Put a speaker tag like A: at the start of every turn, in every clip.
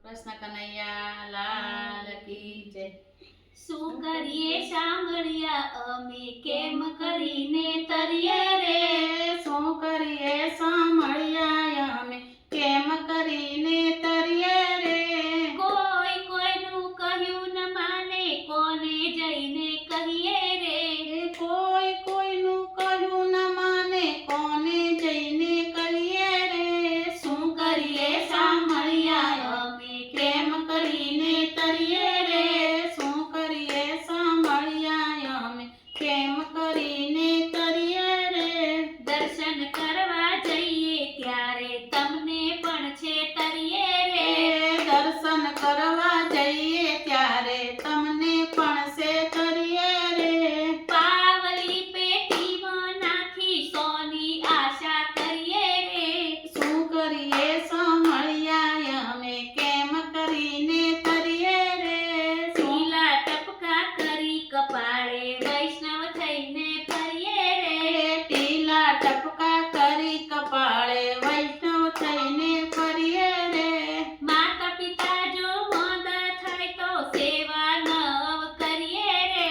A: કૃષ્ણ કનૈયા લાલ કી જય.
B: શું કરીએ સાંભળ્યા અમે કેમ કરીને તરીએ રે.
A: શું કરીએ સાંભળ્યા અમે કેમ કરીને તરીએ રે.
B: કોઈ કોઈનું કહ્યું ન માને કોને જઈને કહીએ રે.
A: કોઈ કોઈનું કહ્યું ન માને કોને જઈને કહીએ રે.
B: શું કરીએ સાંભળ્યા અમે
A: કેમ કરીને તરીએ રે. શું કરીએ સાંભળ્યા અમે કેમ કરીને તરીએ રે.
B: દર્શન કરવા જઈએ ત્યારે તમને પણ છે તરીએ રે.
A: દર્શન કરવા જઈએ ત્યારે તમને પણ છે તરીએ રે.
B: પાવલી પેટીમાં નાખી સોની આશા કરીએ રે.
A: શું કરીએ સાંભળ્યા અમે કેમ કરીને તરીએ રે.
B: શીલા ટપકા કરી કપાળે વૈષ્ણવ થઈને ફરીએ રે.
A: ટીલા ટપકા કરી કપાળે વૈષ્ણવ થઈને ફરીએ રે.
B: માતા પિતા જો મોડા થાય તો સેવા નવ કરીએ રે.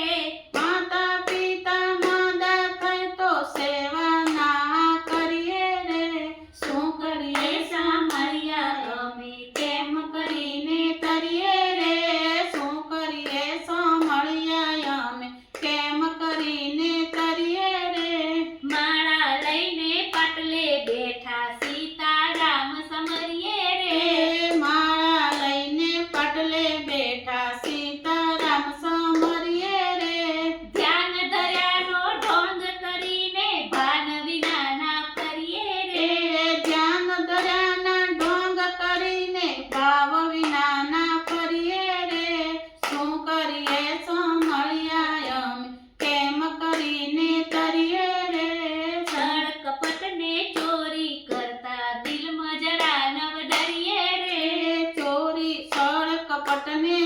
A: માતા પિતા મોડા થાય તો સેવા ના કરીએ રે. શું કરીએ સાંભળ્યા અમે કેમ કરીને તરીએ રે. શું કરીએ સાંભળ્યા અમે કેમ કરીને તરીએ રે.
B: માળા લઈને પાટલે બેઠા સીતારામ સમરીએ રે.
A: માળા લઈને પાટલે બેઠા સીતારામ સમરીએ રે.
B: ધ્યાન ધર્યાનો ઢોંગ કરીને ભાન વિનાના કરીએ રે.
A: ધ્યાન ધર્યાના ઢોંગ કરીને ભાવ વિનાના ફરીએ રે. શું કરીએ સાંભળ્યા અમે કેમ કરીને તરીએ રે.
B: છળ કપટને ચોરી કરતા દિલમાં જરા નવ ડરીએ રે.
A: ચોરી સળ કપટને